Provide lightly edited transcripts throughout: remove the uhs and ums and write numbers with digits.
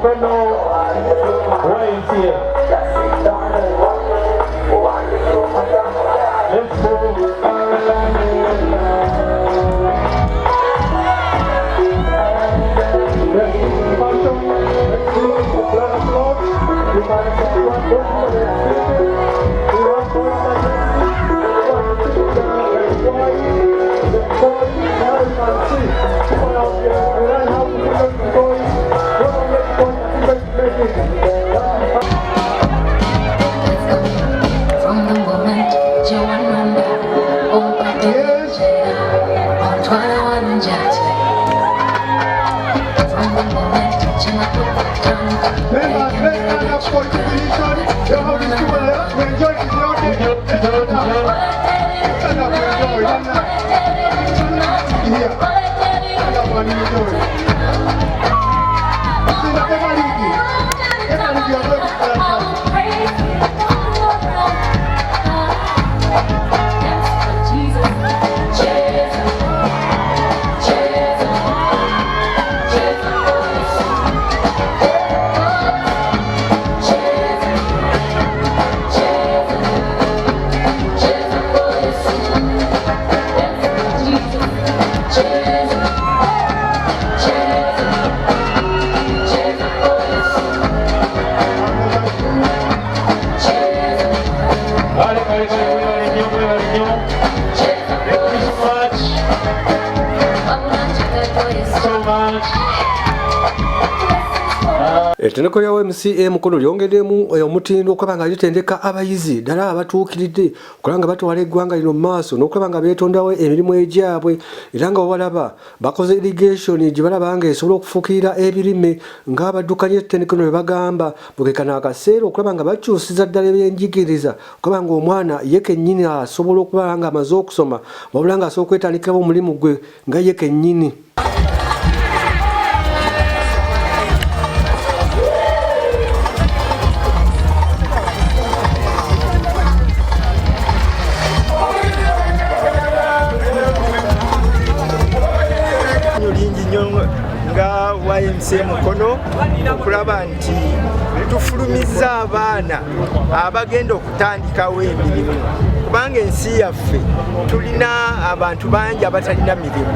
Mukono YMCA. Let's move. Ettendeko lya YMCA Mukono lyongeddemu omutindo okulaba nga litendeka abayizi ddala abatuukiridde okulaba nga batwala eggwanga lino mu maaso n'okulaba nga beetondawo emirimu egyabwe era nga obalaba bakoze irrigation gye balaba nga esobola okufuukirira ebirime ng'abaddukanya ettendeko lino bwe bagamba bwekekana akaseera okulaba nga bakyusiza ddala ebyenjigiriza okulaba nga omwana ye kennyini asobola okuba nga amaze okusoma wabula nga asobola okwetandikirawo omulimu gwe nga ye kennyini. YMCA Mukono okulaba nti tufulumiza abaana abagenda okutandikawo emirimu kubanga ensi yaffe tulina abantu bangi abatalina mirimu.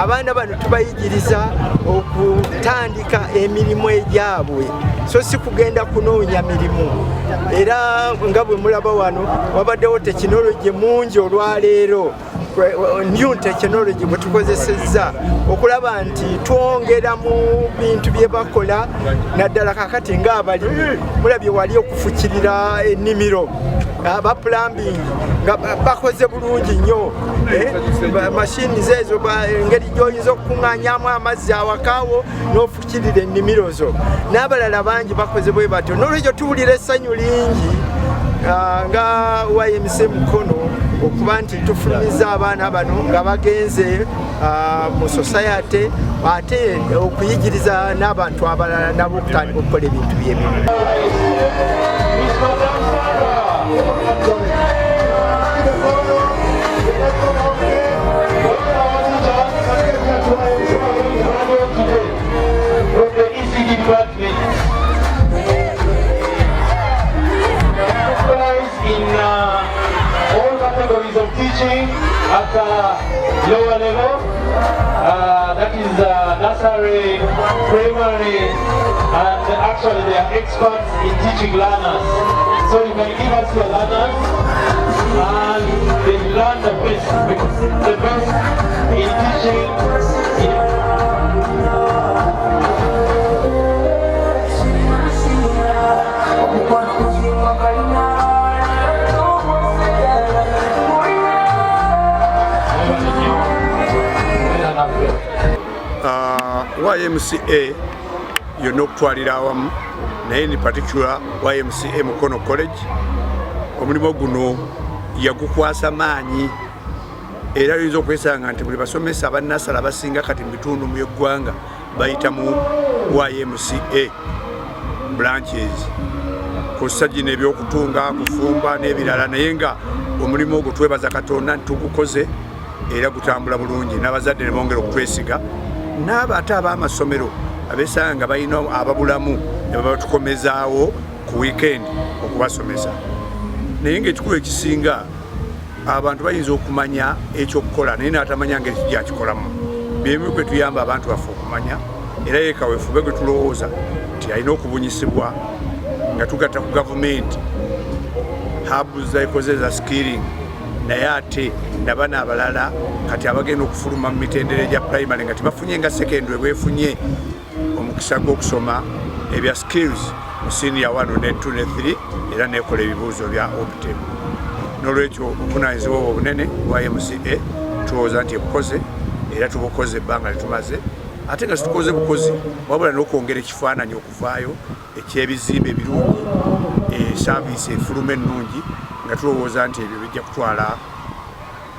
Abaana bano tubayigiriza okutandika emirimu egyabwe so si kugenda kunoonya mirimu. Era nga bwe mulaba wano wabaddewo tekinologi mungi olwaleero new technology bwe tukozesezza okulaba nti twongera mu bintu bye bakola naddala kakati ng'abalimi mulabye wali okufukirira ennimiro aba plumbing nga bakoze bulungi nnyo mashini zezo engeri gy'oyinza okukuŋŋaanyaamu amazzi awakaawo n'ofukirira ennimiro zo n'abalala bangi bakoze bwe batyo n'olwekyo tuwulira essanyu lingi nga YMCA Mukono okuba nti tufulumiza abaana bano nga bagenze mu society ate okuyigiriza n'abantu abalala nabo okutandika okukola ebintu by'emirimu. Teaching at the lower level, that is nursery, primary, and actually they are experts in teaching learners. So you can give us your learners and they learn the best, because the best in teaching. YMCA yonna okutwalira awamu naye in particular YMCA Mukono College omulimu guno yagukwasa maanyi era oyinza okwesanga nti buli basomesa abannasala abasinga kati mu bitundu mu eggwanga bayita mu YMCA branches kussa gino ebyokutunga kufumba n'ebirala naye nga omulimu ogwo twebaza Katonda nti tugukoze era gutambula bulungi n'abazadde ne bongera okutwesiga n'abaate ab'amasomero abesanga balina ababulamu ne babatukomezaawo ku weekend okubasomesa. Naye ng'ekikulu ekisinga abantu bayinza okumanya ekyokukola naye n'atamanya ngeri gyakikolamu. Byemu kwe tuyamba abantu baffe okumanya era ye kaweefube gwe tulowooza nti alina okubunyisibwa nga tugatta ku gavumenti hubs zaikoze za skilling naye ate nabana abalala kati abagenda okufuluma mu mitendera gya primary nga tebafunye nga secondary bwefunye omukisa gw'okusoma ebya skills mu senior 1 ne 2 ne 3 era nekola ebibuuzo bya optem. N'olwekyo obuvunaanyizibwa obwo obunene bwa YMCA tulowooza nti ebukoze era tubukoze ebbanga litumaze ate nga situkoze bukozi wabula n'okwongera ekifaananyi okuvaayo eky'ebizimbe ebirungi saavisi efuluma ennungi nga tulowooza nti ebyo bijja kutwala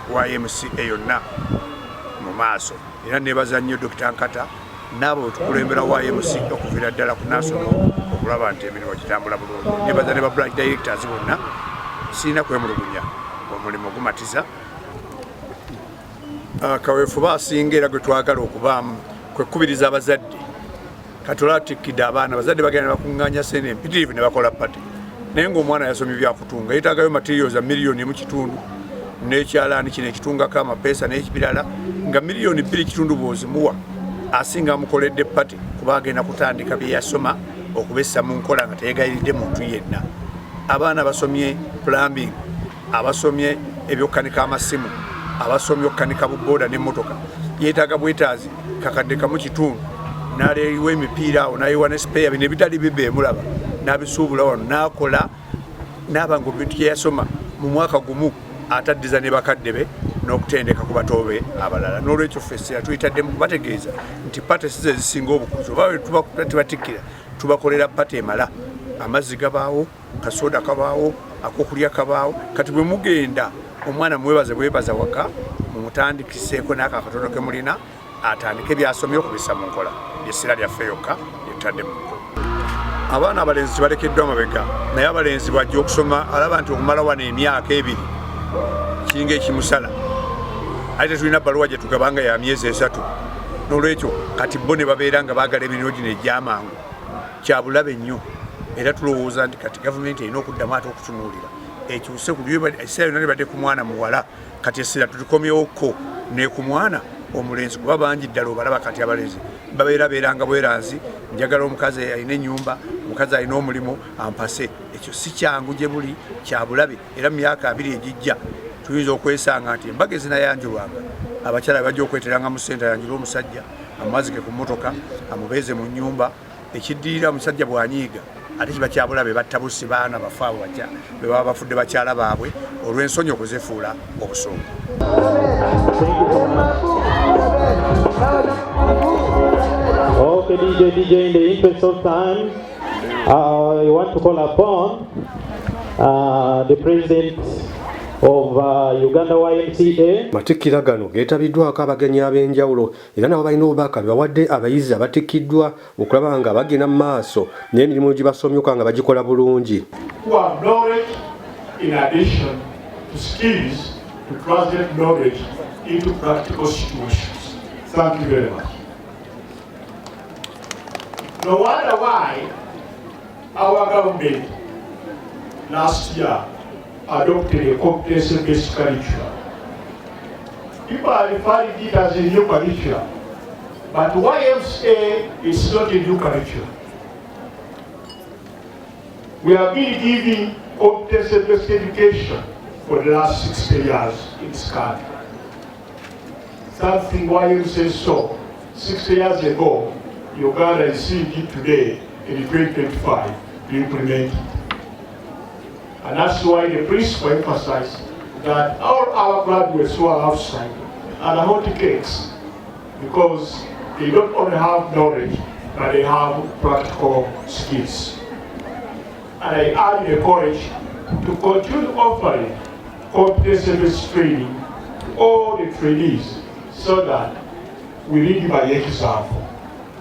YMCA yonna mu maaso. Era neebaza nnyo Dr. Nkata n'abo betukulembera YMCA okuviira ddala ku national okulaba nti emirimu gitambula bulungi. Neebaza ne ba branch directors bonna sirina kwemulugunya omulimu gumatiza. Kaweefube asinga era gwe twagala okubaamu kwe kubiriza abazadde katolatikidde abaana abazadde bagenda bakuŋŋaanya sente empitirivu ne bakola pati naye ng'omwana yasomye byakutunga yeetaagayo materials miliyoni mu kitundu n'ekyalaani kino ekitungako amapeesa n'ekibirala nga miliyoni 2 kitundu bw'ozimuwa asinga amukoledde pati kuba agenda kutandika bye yasoma okubessa mu nkola nga teyegayiridde muntu yenna. Abaana basomye plumbing, abasomye ebyokkanika amasimu, abasomye okkanika buboda n'emmotoka yeetaaga bwetaazi kakadde kamu kitundu n'aleeriwa emipiira awo n'ayiwa ne spare bino ebitali bibbe emulaba n'abisuubula wano n'akola n'aba nga bintu bye yasoma mu mwaka gumu ataddiza ne bakadde be n'okutendeka ku bato be abalala. N'olwekyo ffe tuyitadde mu kubategeeza nti pate si ze zisinga obukulu oba tebatikkira tubakolera pate emala. Amazzi gabaawo, kasoda kabaawo, akokulya kabaawo. Kati bwe mugenda omwana mwebaza waka mumutandikiseeko n'ako akatono ke mulina atandike byasomye okubissa mu nkola essira lyaffe yokka lyetutadde mu nkola. Abaana abalenzi tebalekeddwa amabega naye abalenzi bwajja okusoma alaba nti okumala wano emyaka 2 kiringa ekimusala ate tulina bbaluwa gye tugabanga ya myezi 3. N'olwekyo kati bo ne babeera nga baagala emirimu gino egy'amangu kyabulabe nnyo era tulowooza nti kati gavumenti erina okuddamu ate okutunuulira ekyuse ku essira yonna libadde ku mwana muwala kati essira tulikomyewoko ne ku mwana omulenzi kuba bangi ddala obalaba kati abalenzi babeerabeeranga bweranzi njagala omukazi alina ennyumba omukazi alina omulimu ampase. Ekyo si kyangu gye buli kyabulabe era mu myaka 2 egijja tuyinza okwesanga nti embaga ezinayanjulwanga abakyala bajja okweteranga mu ssente ayanjula omusajja amazike ku mmotoka amubeeze mu nnyumba ekiddirira omusajja bw'anyiiga ate kiba kyabulabe battabusi baana bafe abo be baba bafudde bakyala baabwe olw'ensonyi okuzifuula obusungu. Okay, DJ, in the interest of time, I want to call upon the president of Uganda YMCA. Matikira gano geetabiddwako abagenyi ab'enjawulo era nabo balina obubaka bebawadde abayizi abatikkiddwa okulaba nga bagenda mu maaso n'emirimu gye basomye nga bagikola bulungi. Who have knowledge in addition to skills to translate knowledge into practical situations. Thank you very much. No wonder why our government last year adopted a competency-based curriculum. People are referring it as a new curriculum, but YMCA is not a new curriculum. We have been giving competency-based education for the last 60 years in this country. Something YMCA saw 60 years ago, Uganda is seeing it today in 2025 to implement it. And that's why the principal emphasized that all our graduates who are outside are hot cakes because they don't only have knowledge, but they have practical skills. And I urge the college to continue offering competency-based training to all the trainees so that we lead by example,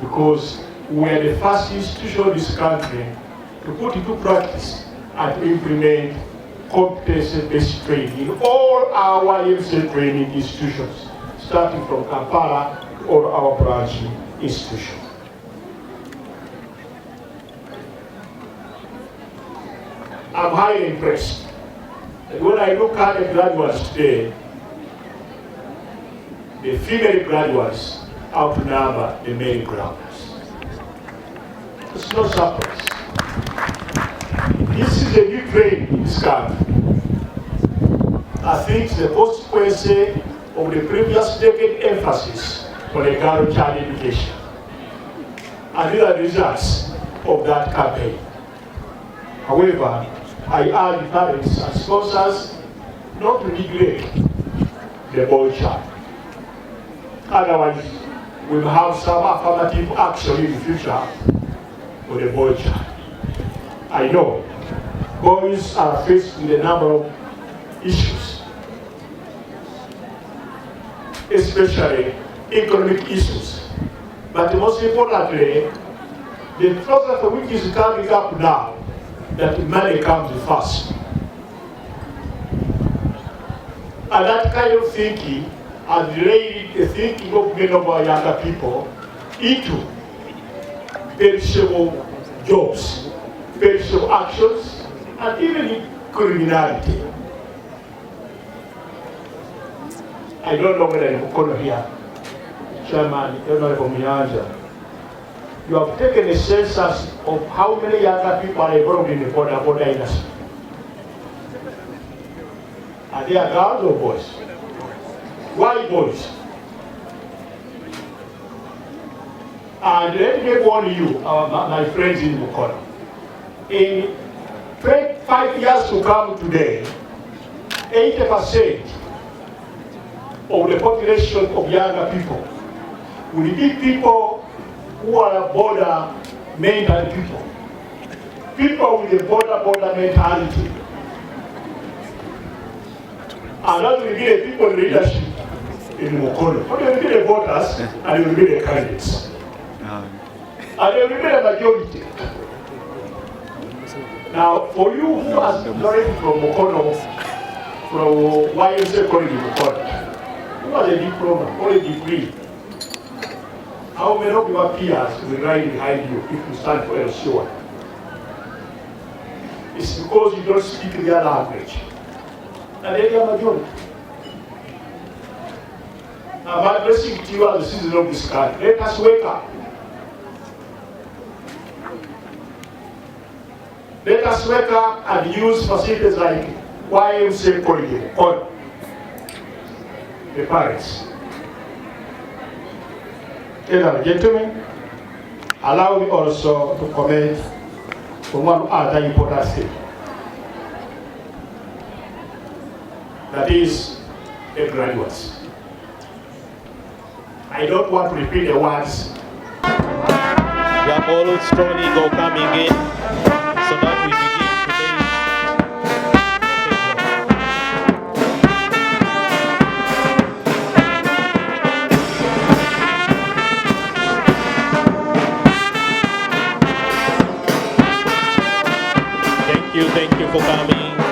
because we are the first institution in this country to put into practice and to implement competency-based training in all our YMCA training institutions, starting from Kampala to all our branch institutions. I'm highly impressed. And when I look at the graduates today, the female graduates outnumber the male graduates. It's no surprise. This is a new trend in this country. I think the consequence of the previous decade emphasis on a girl child education. And these are the results of that campaign. However, I urge parents and sponsors not to neglect the boy child. Otherwise, we will have some affirmative action in the future for the boy child. I know boys are faced with a number of issues, especially economic issues. But most importantly, the philosophy which is coming up now, that money comes first. And that kind of thinking has delayed the thinking of many of our younger people into perishable jobs, perishable actions, and even criminality. I don't know whether in Mukono here, Chairman, Honorable Miyanja, you have taken a census of how many younger people are involved in the border industry. Are they girls or boys? Why boys? And let me warn you, my friends in Mukono, in 5 years to come today, 80% of the population of younger people will be people who are border mental people. People with a border mentality. And that will be the people in leadership in Mukono. But they will be the voters and they will be the candidates. And they will be the majority. Now, for you who are already from Mukono, from YMCA Mukono, who has a diploma or a degree, how many of your peers will ride behind you if you stand for a sure? It's because you don't speak their language. And they are majority. I'm addressing to you as a citizen of this country. Let us wake up. Let us wake up and use facilities like YMCA Mukono. The parents. Ladies and gentlemen, allow me also to comment on one other important thing. That is the graduates. I don't want to repeat the words. We have all strong ego coming in so that we begin today's. Thank you for coming.